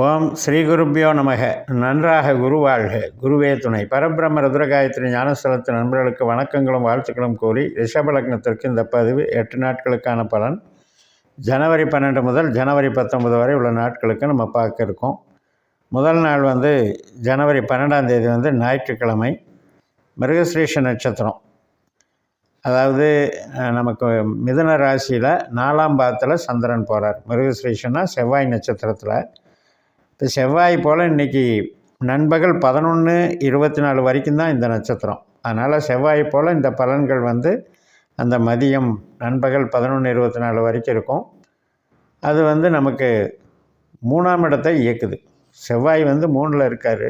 ஓம் ஸ்ரீ குருப்பியோ நமக. நன்றாக குருவாழ்க, குருவே துணை. பரபிரம்ம ருத்ரகாயத்ரி ஞானஸ்தலத்து நண்பர்களுக்கு வணக்கங்களும் வாழ்த்துக்களும் கூறி, ரிஷபலக்னத்திற்கு இந்த பதிவு 8 நாட்களுக்கான பலன் ஜனவரி 12 முதல் ஜனவரி 19 வரை உள்ள நாட்களுக்கு நம்ம பார்க்க இருக்கோம். முதல் நாள் ஜனவரி 12ஆம் தேதி ஞாயிற்றுக்கிழமை, மிருகஸ்ரீஷ நட்சத்திரம். அதாவது நமக்கு மிதுன ராசியில் 4ஆம் பாதத்தில் சந்திரன் போகிறார். மிருகஸ்ரீஷன்னா செவ்வாய் நட்சத்திரத்தில். இப்போ செவ்வாய் போல் இன்றைக்கி நண்பகல் 11:24 வரைக்கும் தான் இந்த நட்சத்திரம். அதனால் செவ்வாய் போல் இந்த பலன்கள் அந்த மதியம் நண்பகல் 11:24 வரைக்கும் இருக்கும். அது நமக்கு 3ஆம் இடத்தை இயக்குது. செவ்வாய் 3இல் இருக்கார்.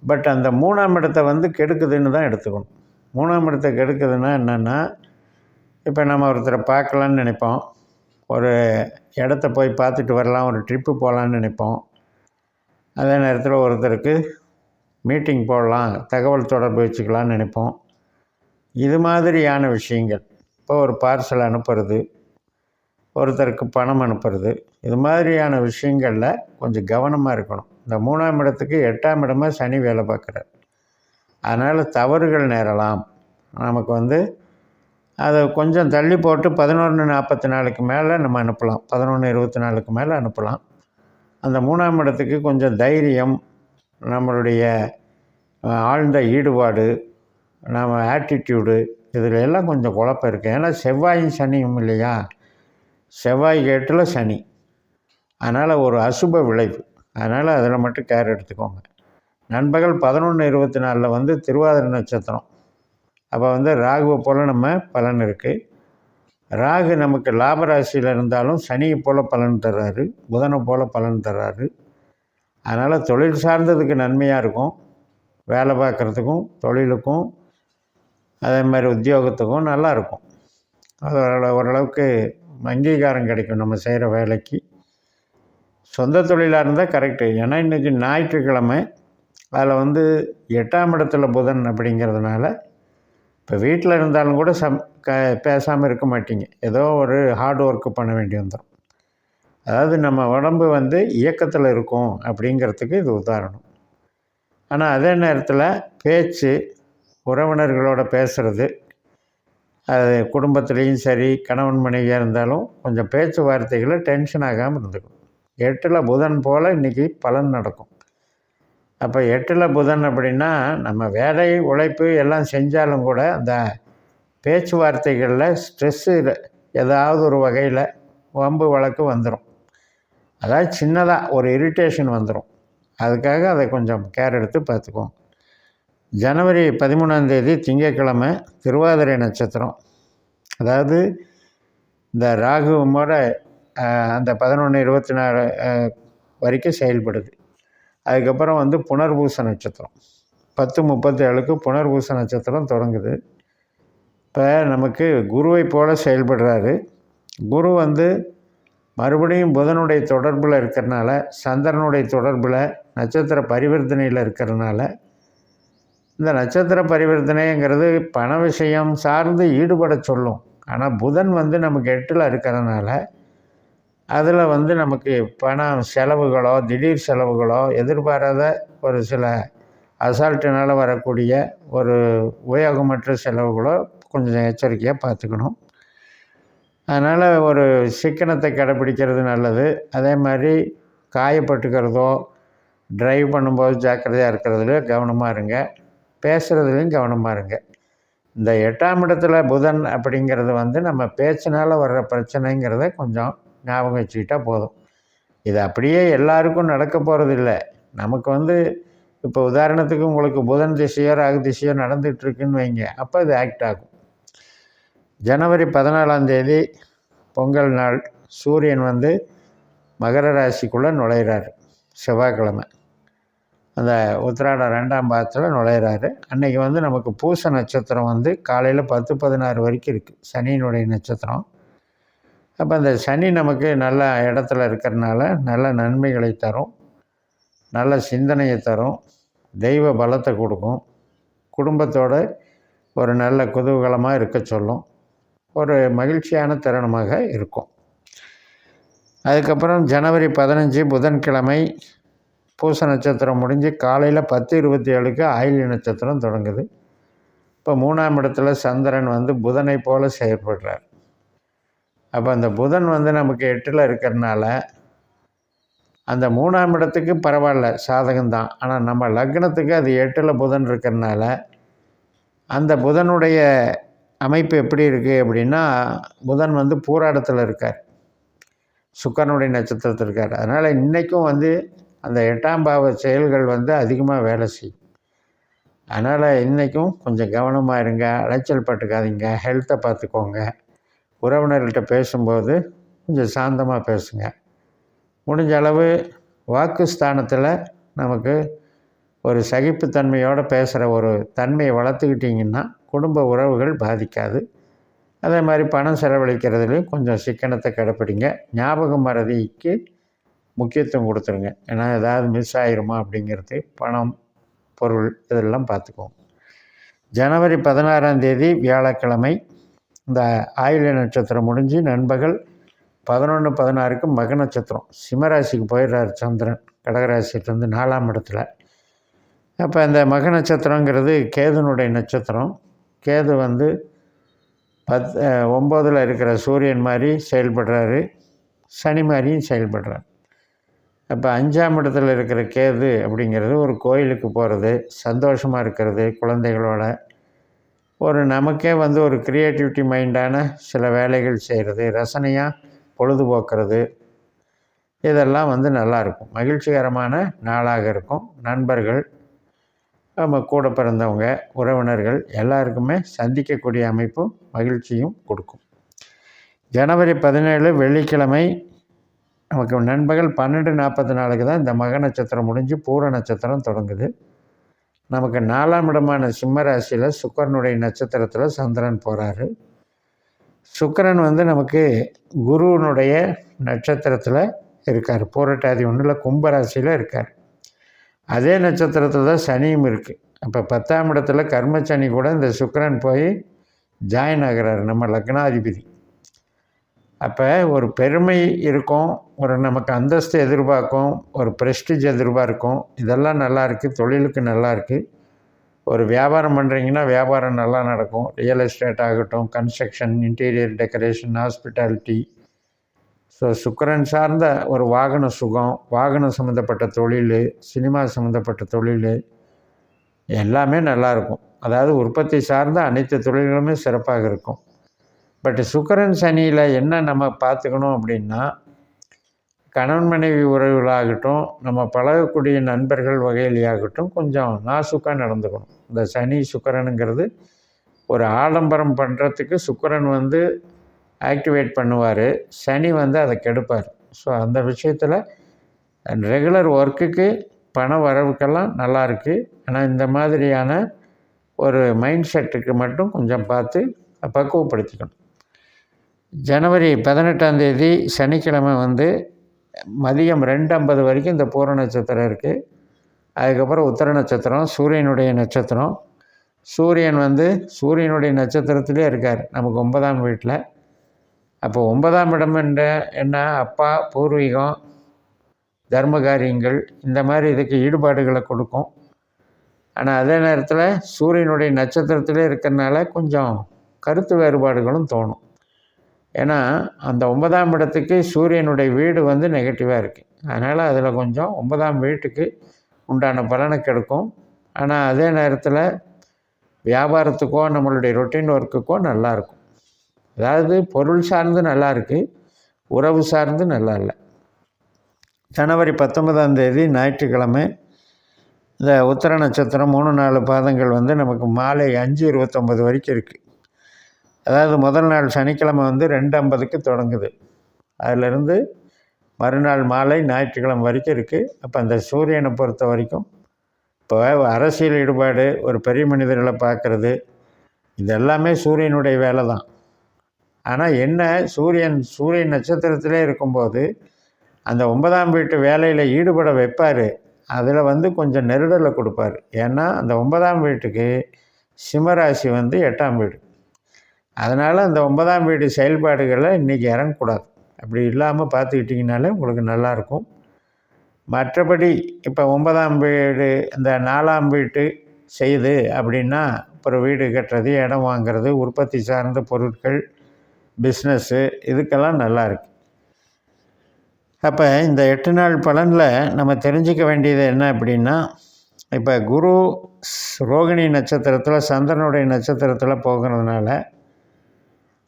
பட் அந்த 3ஆம் இடத்தை கெடுக்குதுன்னு தான் எடுத்துக்கணும். 3ஆம் இடத்தை கெடுக்குதுன்னா என்னென்னா, இப்போ நம்ம ஒருத்தரை பார்க்கலான்னு நினைப்போம், ஒரு இடத்த போய் பார்த்துட்டு வரலாம், ஒரு ட்ரிப்பு போகலான்னு நினைப்போம். அதே நேரத்தில் ஒருத்தருக்கு மீட்டிங் போடலாம், தகவல் தொடர்பு வச்சுக்கலான்னு நினைப்போம். இது மாதிரியான விஷயங்கள், இப்போ ஒரு பார்சல் அனுப்புறது, ஒருத்தருக்கு பணம் அனுப்புறது, இது மாதிரியான விஷயங்களில் கொஞ்சம் கவனமாக இருக்கணும். இந்த 3ஆம் இடத்துக்கு 8ஆம் இடமாக சனி வேலை பார்க்குறார். அதனால் தவறுகள் நேரலாம். நமக்கு அதை கொஞ்சம் தள்ளி போட்டு 11:44 மேலே நம்ம அனுப்பலாம். 11:24 மேலே அனுப்பலாம். அந்த 3ஆம் இடத்துக்கு கொஞ்சம் தைரியம், நம்மளுடைய ஆழ்ந்த ஈடுபாடு, நம்ம ஆட்டிடியூடு, இதில் எல்லாம் கொஞ்சம் குழப்பம் இருக்குது. ஏன்னா செவ்வாயும் சனியும் இல்லையா, செவ்வாய் 8இல் சனி. அதனால் ஒரு அசுப விளைவு. அதனால் அதில் மட்டும் கேர் எடுத்துக்கோங்க. நண்பகல் 11:24 திருவாதிரை நட்சத்திரம். அப்போ ராகுவை போல் நம்ம பலன் இருக்குது. ராகு நமக்கு லாபராசியில் இருந்தாலும் சனியை போல் பலன் தர்றாரு, புதனை போல் பலன் தர்றாரு. அதனால் தொழில் சார்ந்ததுக்கு நன்மையாக இருக்கும். வேலை பார்க்குறதுக்கும் தொழிலுக்கும் அதே மாதிரி உத்தியோகத்துக்கும் நல்லாயிருக்கும். அது ஓரளவுக்கு அங்கீகாரம் கிடைக்கும் நம்ம செய்கிற வேலைக்கு. சொந்த தொழிலாக இருந்தால் கரெக்டு. ஏன்னா இன்றைக்கி ஞாயிற்றுக்கிழமை, அதில் 8ஆம் இடத்துல புதன் அப்படிங்கிறதுனால இப்போ வீட்டில் இருந்தாலும் கூட பேசாமல் இருக்க மாட்டீங்க. ஏதோ ஒரு ஹார்ட் ஒர்க்கு பண்ண வேண்டி வந்துடும். அதாவது நம்ம உடம்பு இயக்கத்தில் இருக்கும் அப்படிங்கிறதுக்கு இது உதாரணம். ஆனால் அதே நேரத்தில் பேச்சு, உறவினர்களோட பேசுகிறது, அது குடும்பத்துலேயும் சரி, கணவன் மனைவியாக இருந்தாலும் கொஞ்சம் பேச்சுவார்த்தைகளை டென்ஷன் ஆகாமல் இருந்துக்கும். 8இல் புதன் போல் இன்றைக்கி பலன் நடக்கும். அப்போ 8இல் புதன் அப்படின்னா, நம்ம வேலை உழைப்பு எல்லாம் செஞ்சாலும் கூட அந்த பேச்சுவார்த்தைகளில் ஸ்ட்ரெஸ்ஸு ஏதாவது ஒரு வகையில் வம்பு வழக்கு வந்துடும். அதாவது சின்னதாக ஒரு இரிட்டேஷன் வந்துடும். அதுக்காக அதை கொஞ்சம் கேர் எடுத்து பார்த்துக்குவோம். ஜனவரி 13ஆம் தேதி திங்கட்கிழமை, திருவாதிரை நட்சத்திரம். அதாவது இந்த ராகுவோட அந்த 11:24 வரைக்கும் செயல்படுது. அதுக்கப்புறம் புனர்பூச நட்சத்திரம் 10:37க்கு புனர்பூச நட்சத்திரம் தொடங்குது. இப்போ நமக்கு குருவை போல் செயல்படுறாரு. குரு மறுபடியும் புதனுடைய தொடர்பில் இருக்கிறனால, சந்திரனுடைய தொடர்பில், நட்சத்திர பரிவர்த்தனையில் இருக்கிறனால, இந்த நட்சத்திர பரிவர்த்தனைங்கிறது பண விஷயம் சார்ந்து ஈடுபட சொல்லும். ஆனால் புதன் நமக்கு 8இல் இருக்கிறதுனால, அதில் நமக்கு பணம் செலவுகளோ, திடீர் செலவுகளோ, எதிர்பாராத ஒரு சில அசால்ட்டுனால் வரக்கூடிய ஒரு உபயோகமற்ற செலவுகளோ கொஞ்சம் எச்சரிக்கையாக பார்த்துக்கணும். அதனால் ஒரு சிக்கனத்தை கடைப்பிடிக்கிறது நல்லது. அதே மாதிரி காயப்பட்டுக்கிறதோ, ட்ரைவ் பண்ணும்போது ஜாக்கிரதையாக இருக்கிறதுல கவனமாக இருங்க. பேசுகிறதுலையும் கவனமாக இருங்க. இந்த 8ஆம் இடத்துல புதன் அப்படிங்கிறது நம்ம பேச்சினால் வர்ற பிரச்சனைங்கிறத கொஞ்சம் ஞாபகம் வச்சுக்கிட்டா போதும். இது அப்படியே எல்லாருக்கும் நடக்க போகிறதில்ல. நமக்கு இப்போ உதாரணத்துக்கு உங்களுக்கு புதன் திசையோ ராகு திசையோ நடந்துகிட்ருக்குன்னு வைங்க, அப்போ இது ஆக்ட் ஆகும். ஜனவரி 14ஆம் தேதி பொங்கல் நாள், சூரியன் மகர ராசிக்குள்ளே நுழையிறாரு. செவ்வாய்க்கிழமை அந்த உத்திராடம் 2ஆம் பாதத்தில் நுழையிறாரு. அன்றைக்கி நமக்கு பூச நட்சத்திரம் காலையில் 10:16 வரைக்கும் இருக்குது, சனியினுடைய நட்சத்திரம். அப்போ அந்த சனி நமக்கு நல்ல இடத்துல இருக்கிறனால நல்ல நன்மைகளை தரும், நல்ல சிந்தனையை தரும், தெய்வ பலத்தை கொடுக்கும், குடும்பத்தோடு ஒரு நல்ல குதூகலமாக இருக்க சொல்லும், ஒரு மகிழ்ச்சியான தருணமாக இருக்கும். அதுக்கப்புறம் ஜனவரி 15 புதன்கிழமை பூச நட்சத்திரம் முடிஞ்சு காலையில் 10:27க்கு ஆயில்ய நட்சத்திரம் தொடங்குது. இப்போ 3ஆம் இடத்துல சந்திரன் வந்து புதனை போல் செயல்படுறார். அப்போ அந்த புதன் வந்து நமக்கு 8ல் இருக்கிறதுனால அந்த 3ஆம் இடத்துக்கு பரவாயில்ல, சாதகம்தான். ஆனால் நம்ம லக்னத்துக்கு அது 8ல் புதன் இருக்கிறதுனால அந்த புதனுடைய அமைப்பு எப்படி இருக்குது அப்படின்னா, புதன் வந்து பூராடத்தில் இருக்கார், சுக்கிரனுடைய நட்சத்திரத்தில் இருக்கார். அதனால் இன்றைக்கும் வந்து அந்த 8ஆம் பாவ செயல்கள் வந்து அதிகமாக வேலை செய்யும். அதனால் இன்றைக்கும் கொஞ்சம் கவனமாக இருங்க, அலைச்சல் பட்டுக்காதீங்க, ஹெல்த்தை பார்த்துக்கோங்க. உறவினர்கள்ட்ட பேசும்போது கொஞ்சம் சாந்தமாக பேசுங்க. முடிஞ்ச அளவு வாக்கு ஸ்தானத்தில் நமக்கு ஒரு சகிப்புத்தன்மையோடு பேசுகிற ஒரு தன்மையை வளர்த்துக்கிட்டிங்கன்னா குடும்ப உறவுகள் பாதிக்காது. அதே மாதிரி பணம் செலவழிக்கிறதுலையும் கொஞ்சம் சிக்கனத்தை கடைப்பிடிங்க. ஞாபகம் மறதிக்கு முக்கியத்துவம் கொடுத்துருங்க. ஏன்னா ஏதாவது மிஸ் ஆகிருமா அப்படிங்கிறது, பணம், பொருள் இதெல்லாம் பார்த்துக்குவோம். ஜனவரி 16ஆம் தேதி வியாழக்கிழமை இந்த ஆயில்ய நட்சத்திரம் முடிஞ்சு நண்பகல் 11:16க்கு மக நட்சத்திரம் சிம்மராசிக்கு போயிடுறார் சந்திரன், கடகராசியிலேருந்து 4ஆம் இடத்துல. அப்போ அந்த மக நட்சத்திரங்கிறது கேதுனுடைய நட்சத்திரம். கேது வந்து 9ல் இருக்கிற சூரியன் மாதிரி செயல்படுறாரு, சனி மாதிரியும் செயல்படுறார். அப்போ 5ஆம் இடத்துல இருக்கிற கேது அப்படிங்கிறது ஒரு கோயிலுக்கு போகிறது, சந்தோஷமாக இருக்கிறது, குழந்தைகளோட ஒரு நமக்கே வந்து ஒரு க்ரியேட்டிவிட்டி மைண்டான சில வேலைகள் செய்கிறது, ரசனையாக பொழுதுபோக்குறது, இதெல்லாம் வந்து நல்லாயிருக்கும். மகிழ்ச்சிகரமான நாளாக இருக்கும். நண்பர்கள், நம்ம கூட பிறந்தவங்க, உறவினர்கள் எல்லாருக்குமே சந்திக்கக்கூடிய அமைப்பும் மகிழ்ச்சியும் கொடுக்கும். ஜனவரி 17 வெள்ளிக்கிழமை நமக்கு நண்பகல் 12:44க்கு தான் இந்த மக நட்சத்திரம் முடிஞ்சு பூர நட்சத்திரம் தொடங்குது. நமக்கு 4ஆம் இடமான சிம்ம ராசியில் சுக்கிரனுடைய நட்சத்திரத்தில் சந்திரன் போகிறாரு. சுக்கிரன் வந்து நமக்கு குருவனுடைய நட்சத்திரத்தில் இருக்கார், பூரட்டாதி 1ல் கும்பராசியில் இருக்கார். அதே நட்சத்திரத்தில் தான் சனியும் இருக்குது. அப்போ 10ஆம் இடத்துல கர்மச்சனி கூட இந்த சுக்கிரன் போய் ஜாயின் ஆகிறார், நம்ம லக்னாதிபதி. அப்போ ஒரு பெருமை இருக்கும், ஒரு நமக்கு அந்தஸ்து எதிர்பார்க்கும், ஒரு ப்ரெஸ்டீஜ் எதிர்பார்க்கும். இதெல்லாம் நல்லா இருக்குது, தொழிலுக்கு நல்லா இருக்குது. ஒரு வியாபாரம் பண்ணுறீங்கன்னா வியாபாரம் நல்லா நடக்கும். ரியல் எஸ்டேட் ஆகட்டும், construction, interior decoration, hospitality. So சுக்கிரன் சார்ந்த ஒரு வாகன சுகம், வாகனம் சம்மந்தப்பட்ட தொழில், சினிமா சம்மந்தப்பட்ட தொழில் எல்லாமே நல்லாயிருக்கும். அதாவது உற்பத்தி சார்ந்த அனைத்து தொழில்களுமே சிறப்பாக இருக்கும். பட் சுக்கிரன் சனியில் என்ன நம்ம பார்த்துக்கணும் அப்படின்னா, கணவன் மனைவி உறவுகளாகட்டும், நம்ம பழகக்கூடிய நண்பர்கள் வகையிலேயாகட்டும் கொஞ்சம் நாசுக்காக நடந்துக்கணும். இந்த சனி சுக்கிரனுங்கிறது ஒரு ஆடம்பரம் பண்ணுறதுக்கு சுக்கிரன் வந்து ஆக்டிவேட் பண்ணுவார், சனி வந்து அதை கெடுப்பார். ஸோ அந்த விஷயத்தில் ரெகுலர் ஒர்க்குக்கு பண வரவுக்கெல்லாம் நல்லா இருக்குது. ஆனால் இந்த மாதிரியான ஒரு மைண்ட் செட்டுக்கு மட்டும் கொஞ்சம் பார்த்து பக்குவப்படுத்திக்கணும். ஜனவரி 18ஆம் தேதி சனிக்கிழமை வந்து மதியம் 2:50 வரைக்கும் இந்த பூர நட்சத்திரம் இருக்குது. அதுக்கப்புறம் உத்தர நட்சத்திரம், சூரியனுடைய நட்சத்திரம். சூரியன் வந்து சூரியனுடைய நட்சத்திரத்திலே இருக்கார் நமக்கு 9ஆம் வீட்டில். அப்போ 9ஆம் இடம் என்ன, அப்பா, பூர்வீகம், தர்ம காரியங்கள், இந்த மாதிரி இதுக்கு ஈடுபாடுகளை கொடுக்கும். ஆனால் அதே நேரத்தில் சூரியனுடைய நட்சத்திரத்திலே இருக்கிறதுனால கொஞ்சம் கருத்து வேறுபாடுகளும் தோணும். ஏன்னா அந்த 9ஆம் இடத்துக்கு சூரியனுடைய வீடு வந்து நெகட்டிவாக இருக்குது. அதனால் அதில் கொஞ்சம் 9ஆம் வீட்டுக்கு உண்டான பலனை கெடுக்கும். ஆனால் அதே நேரத்தில் வியாபாரத்துக்கோ நம்மளுடைய ரொட்டீன் ஒர்க்குக்கோ நல்லாயிருக்கும். அதாவது பொருள் சார்ந்து நல்லா இருக்குது, உறவு சார்ந்து நல்லா இல்லை. ஜனவரி 19ஆம் தேதி ஞாயிற்றுக்கிழமை இந்த உத்தர நட்சத்திரம் 3-4 பாதங்கள் வந்து நமக்கு மாலை 5:29 வரைக்கும் இருக்குது. அதாவது முதல் நாள் சனிக்கிழமை வந்து 2:50க்கு தொடங்குது. அதிலிருந்து மறுநாள் மாலை ஞாயிற்றுக்கிழமை வரைக்கும் இருக்குது. அப்போ அந்த சூரியனை பொறுத்த வரைக்கும் இப்போ அரசியல் ஈடுபாடு, ஒரு பெரிய மனிதர்களை பார்க்குறது, இதெல்லாமே சூரியனுடைய வேலை தான். ஆனால் என்ன, சூரியன் நட்சத்திரத்திலே இருக்கும்போது அந்த 9ஆம் வீட்டு வேலையில் ஈடுபட வைப்பார். அதில் வந்து கொஞ்சம் நெருடலை கொடுப்பார். ஏன்னா அந்த 9ஆம் வீட்டுக்கு சிம்மராசி வந்து 8ஆம் வீடு. அதனால் அந்த 9ஆம் வீடு செயல்பாடுகளில் இன்றைக்கி இறங்கக்கூடாது. அப்படி இல்லாமல் பார்த்துக்கிட்டிங்கனாலே உங்களுக்கு நல்லாயிருக்கும். மற்றபடி இப்போ 9ஆம் வீடு இந்த 4ஆம் வீட்டு செய்யுது அப்படின்னா அப்புறம் வீடு கட்டுறது, இடம் வாங்கிறது, உற்பத்தி சார்ந்த பொருட்கள், பிஸ்னஸ்ஸு இதுக்கெல்லாம் நல்லாயிருக்கு. அப்போ இந்த 8 நாள் பலனில் நம்ம தெரிஞ்சிக்க வேண்டியது என்ன அப்படின்னா, இப்போ குரு ரோகிணி நட்சத்திரத்தில் சந்திரனுடைய நட்சத்திரத்தில் போகிறதுனால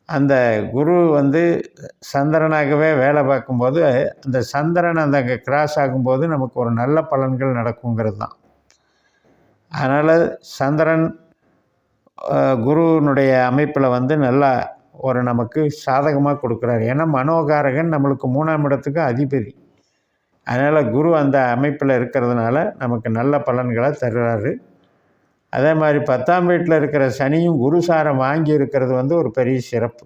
அந்த குரு சந்திரனாகவே வேலை பார்க்கும்போது அந்த சந்திரன் அந்த கிராஸ் ஆகும்போது நமக்கு ஒரு நல்ல பலன்கள் நடக்குங்கிறது தான். அதனால் சந்திரன் குருவினுடைய அமைப்பில் நல்லா ஒரு நமக்கு சாதகமாக கொடுக்குறாரு. ஏன்னா மனோகாரகன் நம்மளுக்கு 3ஆம் இடத்துக்கு அதிபதி. அதனால் குரு அந்த அமைப்பில் இருக்கிறதுனால நமக்கு நல்ல பலன்களை தர்றாரு. அதே மாதிரி 10ஆம் வீட்டில் இருக்கிற சனியும் குரு சாரம் வாங்கி இருக்கிறது ஒரு பெரிய சிறப்பு.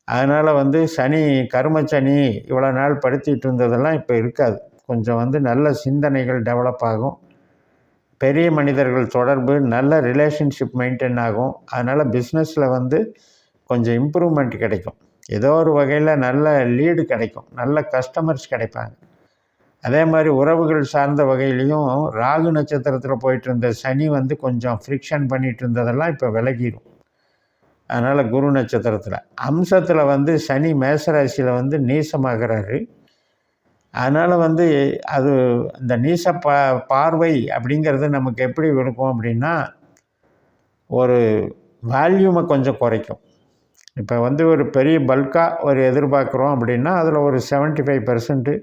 அதனால் சனி கர்மச்சனி இவ்வளோ நாள் படுத்திகிட்டு இருந்ததெல்லாம் இப்போ இருக்காது. கொஞ்சம் நல்ல சிந்தனைகள் டெவலப் ஆகும். பெரிய மனிதர்கள் தொடர்பு, நல்ல ரிலேஷன்ஷிப் மெயின்டைன் ஆகும். அதனால் பிஸ்னஸில் கொஞ்சம் இம்ப்ரூவ்மெண்ட் கிடைக்கும். ஏதோ ஒரு வகையில் நல்ல லீடு கிடைக்கும், நல்ல கஸ்டமர்ஸ் கிடைப்பாங்க. அதே மாதிரி உறவுகள் சார்ந்த வகையிலையும் ராகு நட்சத்திரத்தில் போயிட்டு இருந்த சனி கொஞ்சம் ஃப்ரிக்ஷன் பண்ணிகிட்டு இருந்ததெல்லாம் இப்போ விலகிடும். அதனால் குரு நட்சத்திரத்தில் அம்சத்தில் சனி மேசராசியில் நீசமாகிறாரு. அதனால் அது இந்த நீச பார்வை அப்படிங்கிறது நமக்கு எப்படி இருக்கும் அப்படின்னா ஒரு வால்யூமை கொஞ்சம் குறைக்கும். இப்போ ஒரு பெரிய பல்காக ஒரு எதிர்பார்க்குறோம் அப்படின்னா அதில் ஒரு 75%,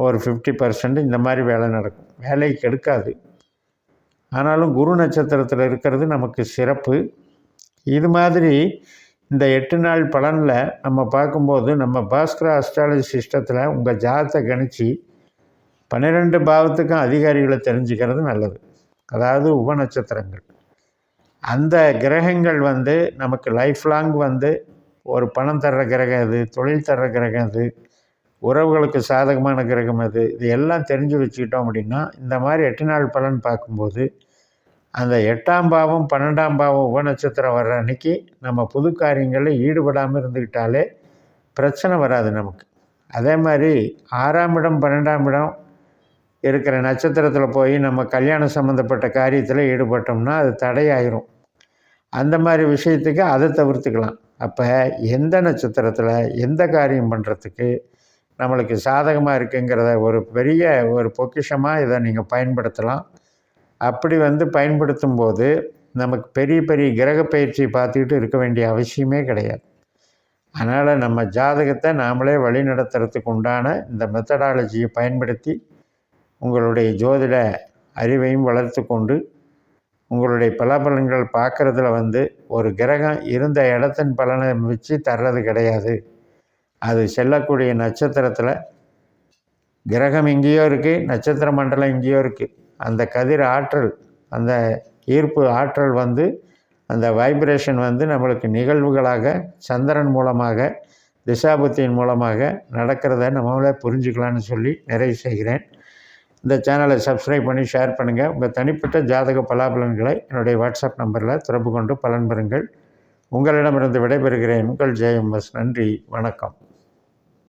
ஒரு 50% இந்த மாதிரி வேலை நடக்கும். வேலைக்கு கெடுக்காது. ஆனாலும் குரு நட்சத்திரத்தில் இருக்கிறது நமக்கு சிறப்பு. இது மாதிரி இந்த 8 நாள் பலனில் நம்ம பார்க்கும்போது நம்ம பாஸ்கரா அஸ்ட்ராலஜி சிஸ்டத்தில் உங்கள் ஜாதகத்தை கணிச்சு 12 பாவத்துக்கும் அதிகாரிகளை தெரிஞ்சுக்கிறது நல்லது. அதாவது உபநட்சத்திரங்கள். அந்த கிரகங்கள் நமக்கு லைஃப் லாங் ஒரு பணம் தர்ற கிரகம் அது, தொழில் தர்ற கிரகம் அது, உறவுகளுக்கு சாதகமான கிரகம் அது, இது எல்லாம் தெரிஞ்சு வச்சுக்கிட்டோம் அப்படின்னா இந்த மாதிரி 8 நாள் பலன் பார்க்கும்போது அந்த 8ஆம் பாவம் 12ஆம் பாவம் உபநட்சத்திரம் வர்ற அன்றைக்கி நம்ம புது காரியங்களில் ஈடுபடாமல் இருந்துக்கிட்டாலே பிரச்சனை வராது நமக்கு. அதே மாதிரி 6ஆம் இடம் 12ஆம் இடம் இருக்கிற நட்சத்திரத்தில் போய் நம்ம கல்யாணம் சம்மந்தப்பட்ட காரியத்தில் ஈடுபட்டோம்னா அது தடையாயிரும். அந்த மாதிரி விஷயத்துக்கு அதை தவிர்த்துக்கலாம். அப்போ எந்த நட்சத்திரத்தில் எந்த காரியம் பண்ணுறதுக்கு நம்மளுக்கு சாதகமாக இருக்குங்கிறத ஒரு பெரிய ஒரு பொக்கிஷமாக இதை நீங்கள் பயன்படுத்தலாம். அப்படி பயன்படுத்தும் போது நமக்கு பெரிய பெரிய கிரக பயிற்சியை பார்த்துக்கிட்டு இருக்க வேண்டிய அவசியமே கிடையாது. அதனால் நம்ம ஜாதகத்தை நாமளே வழி நடத்துறதுக்கு உண்டான இந்த மெத்தடாலஜியை பயன்படுத்தி உங்களுடைய ஜோதிட அறிவையும் வளர்த்து கொண்டு உங்களுடைய பலாபலன்கள் பார்க்குறதுல ஒரு கிரகம் இருந்த இடத்தின் பலனை வச்சு தர்றது கிடையாது. அது செல்லக்கூடிய நட்சத்திரத்தில் கிரகம் எங்கேயோ இருக்குது, நட்சத்திர மண்டலம் எங்கேயோ இருக்குது. அந்த கதிர் ஆற்றல், அந்த ஈர்ப்பு ஆற்றல் அந்த வைப்ரேஷன் நம்மளுக்கு நிகழ்வுகளாக சந்திரன் மூலமாக திசாபுத்தியின் மூலமாக நடக்கிறத நம்மளே புரிஞ்சுக்கலான்னு சொல்லி நிறைவு செய்கிறேன். இந்த சேனலை சப்ஸ்கிரைப் பண்ணி ஷேர் பண்ணுங்கள். உங்கள் தனிப்பட்ட ஜாதக பலாபலன்களை என்னுடைய வாட்ஸ்அப் நம்பரில் தொடர்பு கொண்டு பலன் பெறுங்கள். உங்களிடமிருந்து விடைபெறுகிறேன். உங்கள் ஜெயம் எஸ். நன்றி, வணக்கம்.